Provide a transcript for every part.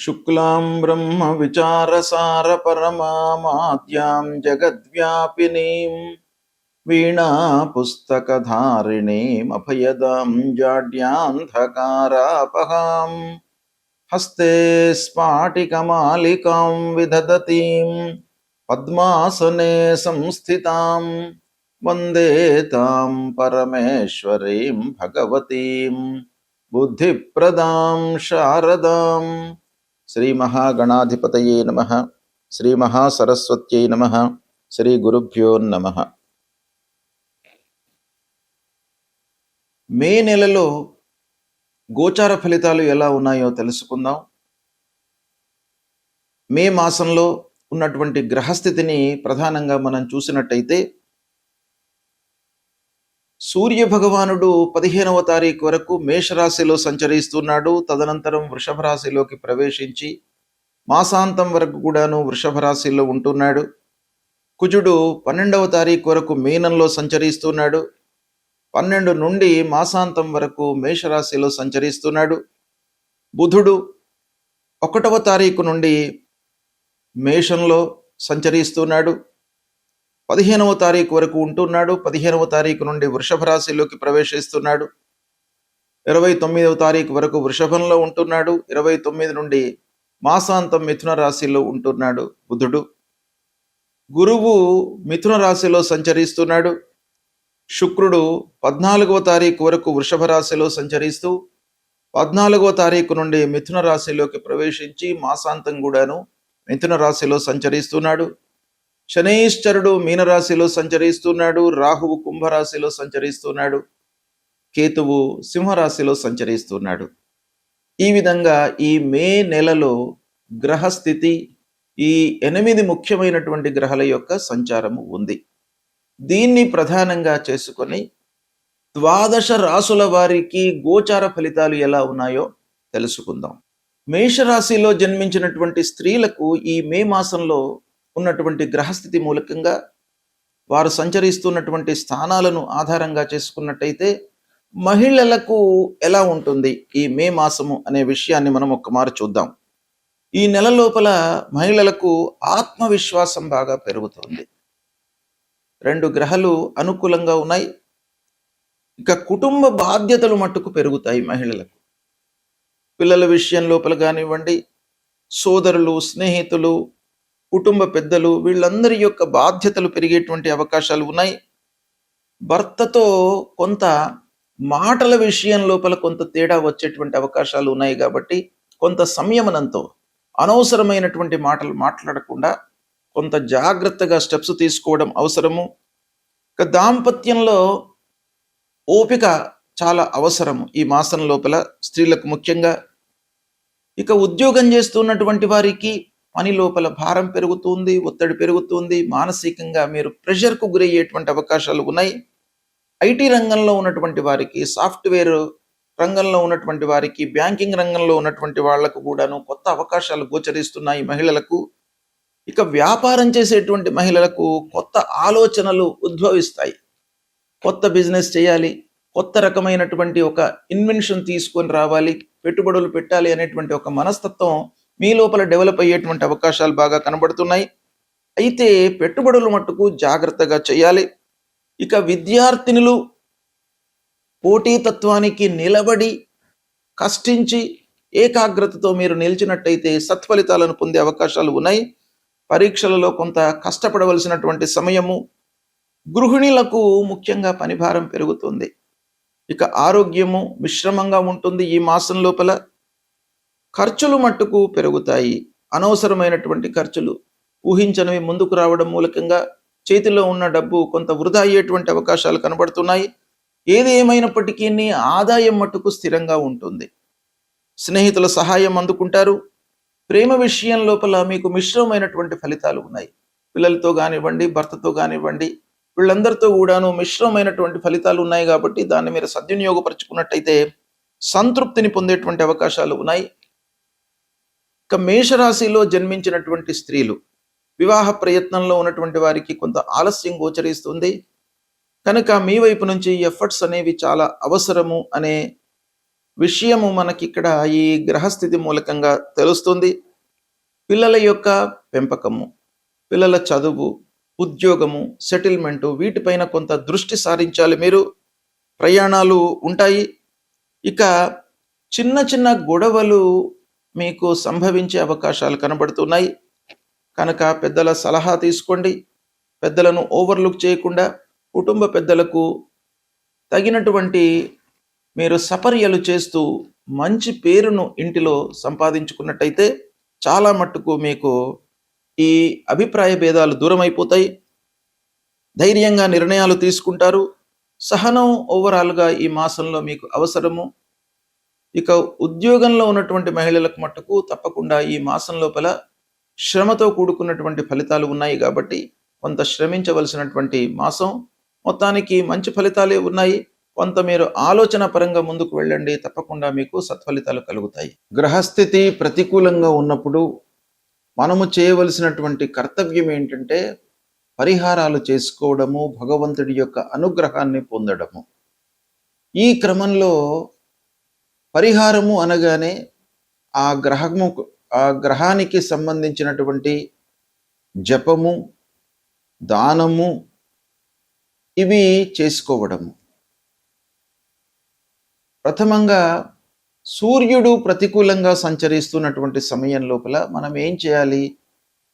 शुक्लां विचारसारपरमाद्यां जगद्व्यापिनीं वीणापुस्तकधारिणीमभयदां जाड्यान्धकारापहां हस्ते स्फाटिकमालिकां विदधतीं पद्मासने संस्थितां वन्दे तां परमेश्वरीं भगवतीं बुद्धिप्रदां शारदां। శ్రీ మహాగణాధిపతయే నమః. శ్రీ మహాసరస్వత్యై నమః. శ్రీ గురుభ్యో నమః. మే నెలలో గోచార ఫలితాలు ఎలా ఉన్నాయో తెలుసుకుందాం. మే మాసంలో ఉన్నటువంటి గ్రహస్థితిని ప్రధానంగా మనం చూసినట్టయితే సూర్య భగవానుడు 15వ తారీఖు వరకు మేషరాశిలో సంచరిస్తున్నాడు. తదనంతరం వృషభ రాశిలోకి ప్రవేశించి మాసాంతం వరకు కూడాను వృషభ రాశిలో ఉంటున్నాడు. కుజుడు 12వ తారీఖు వరకు మీనంలో సంచరిస్తున్నాడు. 12 నుండి మాసాంతం వరకు మేషరాశిలో సంచరిస్తున్నాడు. బుధుడు 1వ తారీఖు నుండి మేషంలో సంచరిస్తున్నాడు. 15వ తారీఖు వరకు ఉంటున్నాడు. 15వ తారీఖు నుండి వృషభ రాశిలోకి ప్రవేశిస్తున్నాడు. 29వ తారీఖు వరకు వృషభంలో ఉంటున్నాడు. 29 నుండి మాసాంతం మిథున రాశిలో ఉంటున్నాడు బుధుడు. గురువు మిథున రాశిలో సంచరిస్తున్నాడు. శుక్రుడు 14వ తారీఖు వరకు వృషభ రాశిలో సంచరిస్తూ 14వ తారీఖు నుండి మిథున రాశిలోకి ప్రవేశించి మాసాంతం కూడాను మిథున రాశిలో సంచరిస్తున్నాడు. శనైశ్చరుడు మీనరాశిలో సంచరిస్తున్నాడు. రాహువు కుంభరాశిలో సంచరిస్తున్నాడు. కేతువు సింహరాశిలో సంచరిస్తున్నాడు. ఈ విధంగా ఈ మే నెలలో గ్రహస్థితి ఈ 8 ముఖ్యమైనటువంటి గ్రహాల యొక్క సంచారము ఉంది. దీన్ని ప్రధానంగా చేసుకొని 12 రాసుల వారికి గోచార ఫలితాలు ఎలా ఉన్నాయో తెలుసుకుందాం. మేషరాశిలో జన్మించినటువంటి స్త్రీలకు ఈ మే మాసంలో ఉన్నటువంటి గ్రహస్థితి మూలకంగా వారు సంచరిస్తున్నటువంటి స్థానాలను ఆధారంగా చేసుకున్నట్టయితే మహిళలకు ఎలా ఉంటుంది ఈ మే మాసము అనే విషయాన్ని మనం ఒక్కమారు చూద్దాం. ఈ నెల లోపల మహిళలకు ఆత్మవిశ్వాసం బాగా పెరుగుతుంది. 2 గ్రహాలు అనుకూలంగా ఉన్నాయి. ఇక కుటుంబ బాధ్యతలు మట్టుకు పెరుగుతాయి మహిళలకు. పిల్లల విషయం లోపల కానివ్వండి, సోదరులు, స్నేహితులు, కుటుంబ పెద్దలు వీళ్ళందరి యొక్క బాధ్యతలు పెరిగేటువంటి అవకాశాలు ఉన్నాయి. భర్తతో కొంత మాటల విషయం లోపల కొంత తేడా వచ్చేటువంటి అవకాశాలు ఉన్నాయి. కాబట్టి కొంత సంయమనంతో అనవసరమైనటువంటి మాటలు మాట్లాడకుండా కొంత జాగ్రత్తగా స్టెప్స్ తీసుకోవడం అవసరము. ఇక దాంపత్యంలో ఓపిక చాలా అవసరము ఈ మాసం లోపల స్త్రీలకు ముఖ్యంగా. ఇక ఉద్యోగం చేస్తున్నటువంటి వారికి పని లోపల భారం పెరుగుతుంది, ఒత్తిడి పెరుగుతుంది. మానసికంగా మీరు ప్రెషర్కు గురయ్యేటువంటి అవకాశాలు ఉన్నాయి. ఐటీ రంగంలో ఉన్నటువంటి వారికి, సాఫ్ట్వేర్ రంగంలో ఉన్నటువంటి వారికి, బ్యాంకింగ్ రంగంలో ఉన్నటువంటి వాళ్లకు కూడాను కొత్త అవకాశాలు గోచరిస్తున్నాయి మహిళలకు. ఇక వ్యాపారం చేసేటువంటి మహిళలకు కొత్త ఆలోచనలు ఉద్భవిస్తాయి. కొత్త బిజినెస్ చేయాలి, కొత్త రకమైనటువంటి ఒక ఇన్వెన్షన్ తీసుకొని రావాలి, పెట్టుబడులు పెట్టాలి అనేటువంటి ఒక మనస్తత్వం మీ లోపల డెవలప్ అయ్యేటువంటి అవకాశాలు బాగా కనబడుతున్నాయి. అయితే పెట్టుబడులు మట్టుకు జాగ్రత్తగా చేయాలి. ఇక విద్యార్థినులు పోటీతత్వానికి నిలబడి కష్టించి ఏకాగ్రతతో మీరు నిలిచినట్టయితే సత్ఫలితాలను పొందే అవకాశాలు ఉన్నాయి. పరీక్షలలో కొంత కష్టపడవలసినటువంటి సమయము. గృహిణులకు ముఖ్యంగా పనిభారం పెరుగుతుంది. ఇక ఆరోగ్యము మిశ్రమంగా ఉంటుంది ఈ మాసం లోపల. ఖర్చులు మట్టుకు పెరుగుతాయి. అనవసరమైనటువంటి ఖర్చులు ఊహించనివి ముందుకు రావడం మూలకంగా చేతిలో ఉన్న డబ్బు కొంత వృధా అయ్యేటువంటి అవకాశాలు కనబడుతున్నాయి. ఏది ఏమైనప్పటికీ ఆదాయం మట్టుకు స్థిరంగా ఉంటుంది. స్నేహితుల సహాయం అందుకుంటారు. ప్రేమ విషయం లోపల మీకు మిశ్రమైనటువంటి ఫలితాలు ఉన్నాయి. పిల్లలతో కానివ్వండి, భర్తతో కానివ్వండి, వీళ్ళందరితో కూడాను మిశ్రమైనటువంటి ఫలితాలు ఉన్నాయి. కాబట్టి దాన్ని మీరు సద్వినియోగపరుచుకున్నట్టయితే సంతృప్తిని పొందేటువంటి అవకాశాలు ఉన్నాయి. ఇక మేషరాశిలో జన్మించినటువంటి స్త్రీలు వివాహ ప్రయత్నంలో ఉన్నటువంటి వారికి కొంత ఆలస్యం గోచరిస్తుంది. కనుక మీ వైపు నుంచి ఎఫర్ట్స్ అనేవి చాలా అవసరము అనే విషయము మనకిక్కడ ఈ గ్రహస్థితి మూలకంగా తెలుస్తుంది. పిల్లల యొక్క పెంపకము, పిల్లల చదువు, ఉద్యోగము, సెటిల్మెంటు వీటిపైన కొంత దృష్టి సారించాలి మీరు. ప్రయాణాలు ఉంటాయి. ఇక చిన్న చిన్న గొడవలు మీకు సంభవించే అవకాశాలు కనబడుతున్నాయి. కనుక పెద్దల సలహా తీసుకోండి. పెద్దలను ఓవర్లుక్ చేయకుండా కుటుంబ పెద్దలకు తగినటువంటి మీరు సపర్యలు చేస్తూ మంచి పేరును ఇంటిలో సంపాదించుకున్నట్టయితే చాలా మట్టుకు మీకు ఈ అభిప్రాయ భేదాలు దూరం అయిపోతాయి. ధైర్యంగా నిర్ణయాలు తీసుకుంటారు. సహనం ఓవరాల్గా ఈ మాసంలో మీకు అవసరము. ఇక ఉద్యోగంలో ఉన్నటువంటి మహిళలకు మట్టుకు తప్పకుండా ఈ మాసం లోపల శ్రమతో కూడుకున్నటువంటి ఫలితాలు ఉన్నాయి కాబట్టి కొంత శ్రమించవలసినటువంటి మాసం. మొత్తానికి మంచి ఫలితాలే ఉన్నాయి. కొంత మీరు ఆలోచన పరంగా ముందుకు వెళ్ళండి, తప్పకుండా మీకు సత్ఫలితాలు కలుగుతాయి. గ్రహస్థితి ప్రతికూలంగా ఉన్నప్పుడు మనము చేయవలసినటువంటి కర్తవ్యం ఏంటంటే పరిహారాలు చేసుకోవడము, భగవంతుడి యొక్క అనుగ్రహాన్ని పొందడము. ఈ క్రమంలో పరిహారము అనగానే ఆ గ్రహానికి సంబంధించినటువంటి జపము, దానము ఇవి చేసుకోవడము. ప్రథమంగా సూర్యుడు ప్రతికూలంగా సంచరిస్తున్నటువంటి సమయం లోపల మనం ఏం చేయాలి?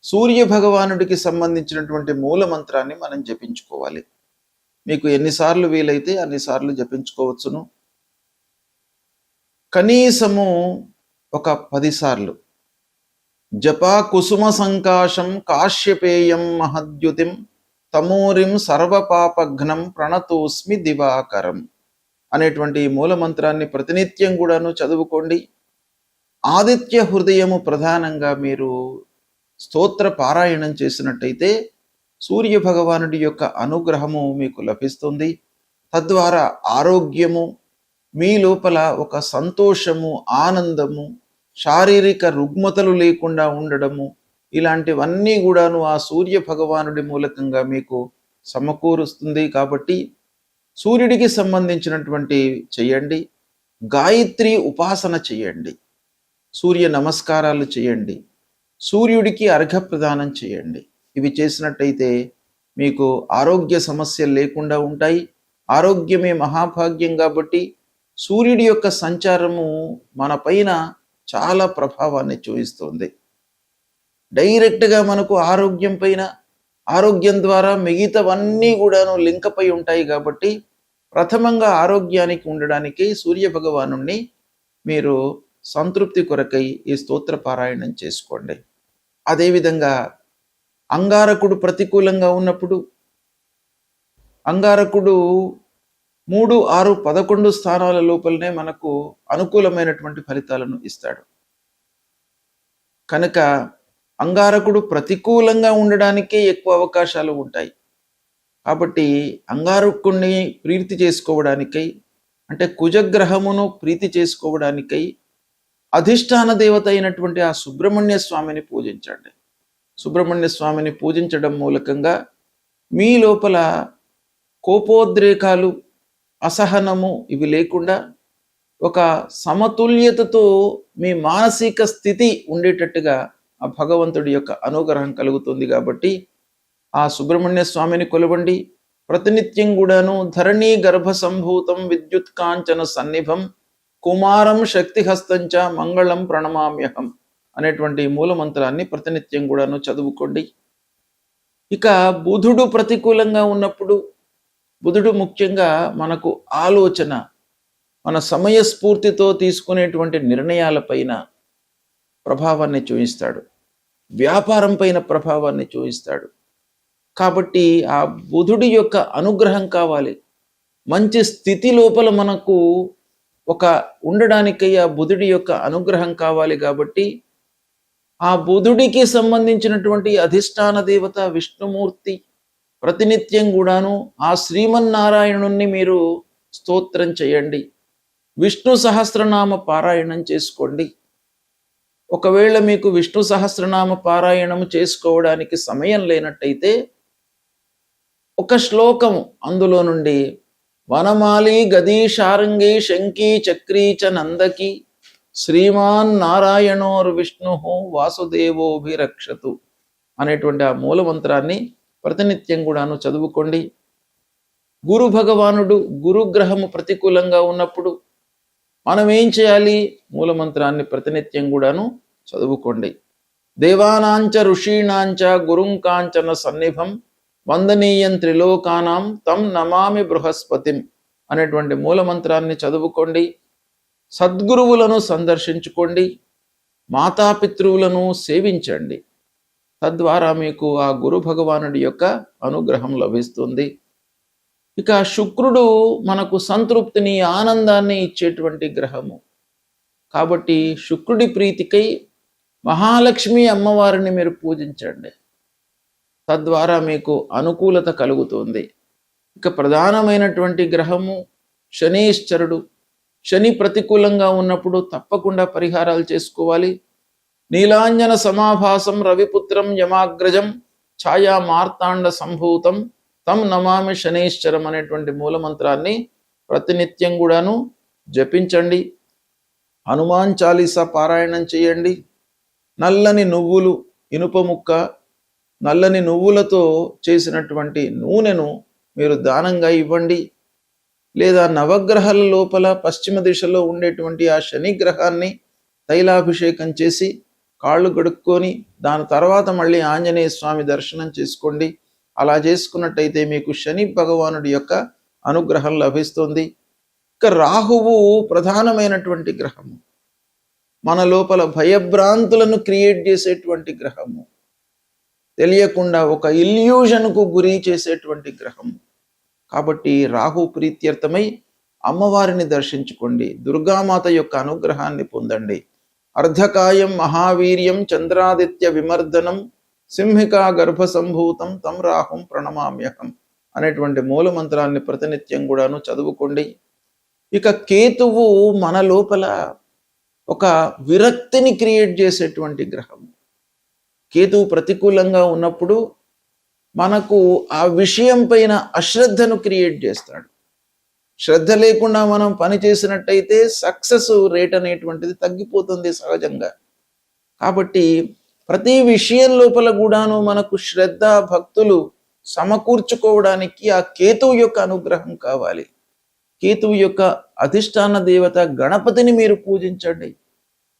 సూర్య భగవానుడికి సంబంధించినటువంటి మూల మంత్రాన్ని మనం జపించుకోవాలి. మీకు ఎన్నిసార్లు వీలైతే అన్నిసార్లు జపించుకోవచ్చును. కనీసము ఒక 10 సార్లు. జపా కుసుమ సంకాశం కాశ్యపేయం మహద్యుతిం తమూరిం సర్వపాపఘ్నం ప్రణతోస్మి దివాకరం అనేటువంటి మూల మంత్రాన్ని ప్రతినిత్యం కూడాను చదువుకోండి. ఆదిత్య హృదయము ప్రధానంగా మీరు స్తోత్ర పారాయణం చేసినట్టయితే సూర్య భగవానుడి యొక్క అనుగ్రహము మీకు లభిస్తుంది. తద్వారా ఆరోగ్యము, మీ లోపల ఒక సంతోషము, ఆనందము, శారీరక రుగ్మతలు లేకుండా ఉండడము, ఇలాంటివన్నీ కూడాను ఆ సూర్య భగవానుడి మూలకంగా మీకు సమకూరుస్తుంది. కాబట్టి సూర్యుడికి సంబంధించినటువంటి చేయండి. గాయత్రి ఉపాసన చేయండి. సూర్య నమస్కారాలు చేయండి. సూర్యుడికి అర్ఘ్యప్రదానం చేయండి. ఇవి చేసినట్టయితే మీకు ఆరోగ్య సమస్యలు లేకుండా ఉంటాయి. ఆరోగ్యమే మహాభాగ్యం కాబట్టి సూర్యుడి యొక్క సంచారము మన పైన చాలా ప్రభావాన్ని చూపిస్తుంది. డైరెక్ట్గా మనకు ఆరోగ్యం పైన, ఆరోగ్యం ద్వారా మిగతావన్నీ కూడాను లింక్ అయి ఉంటాయి. కాబట్టి ప్రథమంగా ఆరోగ్యానికి ఉండడానికి సూర్య భగవానుణ్ణి మీరు సంతృప్తి కొరకై ఈ స్తోత్ర పారాయణం చేసుకోండి. అదేవిధంగా అంగారకుడు ప్రతికూలంగా ఉన్నప్పుడు అంగారకుడు 3, 6, 11 స్థానాల లోపలనే మనకు అనుకూలమైనటువంటి ఫలితాలను ఇస్తాడు. కనుక అంగారకుడు ప్రతికూలంగా ఉండడానికే ఎక్కువ అవకాశాలు ఉంటాయి. కాబట్టి అంగారకుడిని ప్రీతి చేసుకోవడానికై, అంటే కుజగ్రహమును ప్రీతి చేసుకోవడానికై అధిష్టాన దేవత అయినటువంటి ఆ సుబ్రహ్మణ్య స్వామిని పూజించండి. సుబ్రహ్మణ్య స్వామిని పూజించడం మూలకంగా మీ లోపల కోపోద్రేకాలు, అసహనము ఇవి లేకుండా ఒక సమతుల్యతతో మీ మానసిక స్థితి ఉండేటట్టుగా ఆ భగవంతుడి యొక్క అనుగ్రహం కలుగుతుంది. కాబట్టి ఆ సుబ్రహ్మణ్య స్వామిని కొలవండి. ప్రతినిత్యం కూడాను ధరణీ గర్భ సంభూతం విద్యుత్ కాంచన సన్నిభం కుమారం శక్తిహస్తంచ మంగళం ప్రణమామ్యహం అనేటువంటి మూల మంత్రాన్ని ప్రతినిత్యం కూడాను చదువుకోండి. ఇక బుధుడు ప్రతికూలంగా ఉన్నప్పుడు బుధుడు ముఖ్యంగా మనకు ఆలోచన, మన సమయస్ఫూర్తితో తీసుకునేటువంటి నిర్ణయాలపైన ప్రభావాన్ని చూపిస్తాడు. వ్యాపారం పైన ప్రభావాన్ని చూపిస్తాడు. కాబట్టి ఆ బుధుడి యొక్క అనుగ్రహం కావాలి. మంచి స్థితి లోపల మనకు ఒక ఉండడానికై ఆ బుధుడి యొక్క అనుగ్రహం కావాలి. కాబట్టి ఆ బుధుడికి సంబంధించినటువంటి అధిష్టాన దేవత విష్ణుమూర్తి ప్రతినిత్యం కూడాను ఆ శ్రీమన్నారాయణుణ్ణి మీరు స్తోత్రం చేయండి. విష్ణు సహస్రనామ పారాయణం చేసుకోండి. ఒకవేళ మీకు విష్ణు సహస్రనామ పారాయణం చేసుకోవడానికి సమయం లేనట్టయితే ఒక శ్లోకం అందులో నుండి వనమాలి గదీ శారంగి శంకీ చక్రీ చ నందకి శ్రీమాన్ నారాయణోర్ విష్ణు వాసుదేవోభిరక్షతు అనేటువంటి ఆ మూల మంత్రాన్ని ప్రతినిత్యం కూడాను చదువుకోండి. గురు భగవానుడు గురుగ్రహము ప్రతికూలంగా ఉన్నప్పుడు మనం ఏం చేయాలి? మూలమంత్రాన్ని ప్రతినిత్యం కూడాను చదువుకోండి. దేవానాంచ ఋషీణాంచ గురుంకాంచన సన్నిభం వందనీయం త్రిలోకానాం తం నమామి బృహస్పతిం అనేటువంటి మూలమంత్రాన్ని చదువుకోండి. సద్గురువులను సందర్శించుకోండి. మాతాపితృవులను సేవించండి. తద్వారా మీకు ఆ గురు భగవానుడి యొక్క అనుగ్రహం లభిస్తుంది. ఇక శుక్రుడు మనకు సంతృప్తిని ఆనందాన్ని ఇచ్చేటువంటి గ్రహము కాబట్టి శుక్రుడి ప్రీతికై మహాలక్ష్మి అమ్మవారిని మీరు పూజించండి. తద్వారా మీకు అనుకూలత కలుగుతుంది. ఇక ప్రధానమైనటువంటి గ్రహము శనీశ్వరుడు. శని ప్రతికూలంగా ఉన్నప్పుడు తప్పకుండా పరిహారాలు చేసుకోవాలి. నీలాంజన సమాభాసం రవిపుత్రం యమాగ్రజం ఛాయా మార్తాండ సంభూతం తం నమామి శనీశ్వరం అనేటువంటి మూలమంత్రాన్ని ప్రతినిత్యం కూడాను జపించండి. హనుమాన్ చాలీసా పారాయణం చేయండి. నల్లని నువ్వులు, ఇనుప ముక్క, నల్లని నువ్వులతో చేసినటువంటి నూనెను మీరు దానంగా ఇవ్వండి. లేదా నవగ్రహాల లోపల పశ్చిమ దిశలో ఉండేటువంటి ఆ శని గ్రహాన్ని తైలాభిషేకం చేసి కాళ్ళు గడుక్కొని దాని తర్వాత మళ్ళీ ఆంజనేయ స్వామి దర్శనం చేసుకోండి. అలా చేసుకున్నట్టయితే మీకు శని భగవానుడి యొక్క అనుగ్రహం లభిస్తుంది. ఇక రాహువు ప్రధానమైనటువంటి గ్రహము. మన లోపల భయభ్రాంతులను క్రియేట్ చేసేటువంటి గ్రహము. తెలియకుండా ఒక ఇల్యూజన్కు గురి చేసేటువంటి గ్రహము. కాబట్టి రాహు ప్రీత్యర్థమై అమ్మవారిని దర్శించుకోండి. దుర్గామాత యొక్క అనుగ్రహాన్ని పొందండి. అర్ధకాయం మహావీర్యం చంద్రాదిత్య విమర్దనం సింహికా గర్భ సంభూతం తం రాహుం ప్రణమామ్యహం అనేటువంటి మూలమంత్రాన్ని ప్రతినిత్యం కూడాను చదువుకోండి. ఇక కేతువు మన లోపల ఒక విరక్తిని క్రియేట్ చేసేటువంటి గ్రహం. కేతువు ప్రతికూలంగా ఉన్నప్పుడు మనకు ఆ విషయం పైన అశ్రద్ధను క్రియేట్ చేస్తాడు. శ్రద్ధ లేకుండా మనం పని చేసినట్టయితే సక్సెస్ రేట్ అనేటువంటిది తగ్గిపోతుంది సహజంగా. కాబట్టి ప్రతి విషయం లోపల కూడాను మనకు శ్రద్ధ భక్తులు సమకూర్చుకోవడానికి ఆ కేతువు యొక్క అనుగ్రహం కావాలి. కేతువు యొక్క అధిష్టాన దేవత గణపతిని మీరు పూజించండి.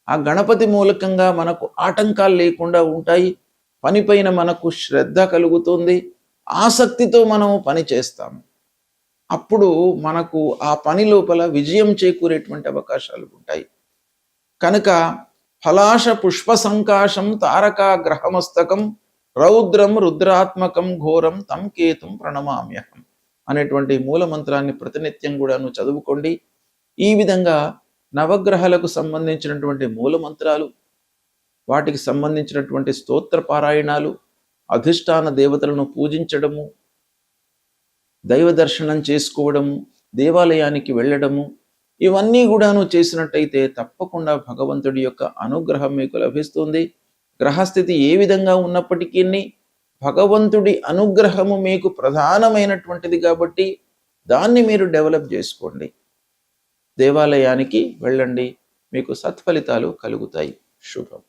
ఆ గణపతి మూలకంగా మనకు ఆటంకాలు లేకుండా ఉంటాయి. పనిపైన మనకు శ్రద్ధ కలుగుతుంది. ఆసక్తితో మనము పని చేస్తాము. అప్పుడు మనకు ఆ పని లోపల విజయం చేకూరేటువంటి అవకాశాలు ఉంటాయి. కనుక ఫలాశ పుష్ప సంకాశం తారకా గ్రహమస్తకం రౌద్రం రుద్రాత్మకం ఘోరం తం కేతుం ప్రణమామ్యహం అనేటువంటి మూలమంత్రాన్ని ప్రతినిత్యం కూడాను చదువుకోండి. ఈ విధంగా నవగ్రహాలకు సంబంధించినటువంటి మూలమంత్రాలు, వాటికి సంబంధించినటువంటి స్తోత్ర పారాయణాలు, అధిష్టాన దేవతలను పూజించడము, దైవ దర్శనం చేసుకోవడము, దేవాలయానికి వెళ్ళడము, ఇవన్నీ కూడాను చేసినట్టయితే తప్పకుండా భగవంతుడి యొక్క అనుగ్రహం మీకు లభిస్తుంది. గ్రహస్థితి ఏ విధంగా ఉన్నప్పటికీ భగవంతుడి అనుగ్రహము మీకు ప్రధానమైనటువంటిది కాబట్టి దాన్ని మీరు డెవలప్ చేసుకోండి. దేవాలయానికి వెళ్ళండి, మీకు సత్ఫలితాలు కలుగుతాయి. శుభం.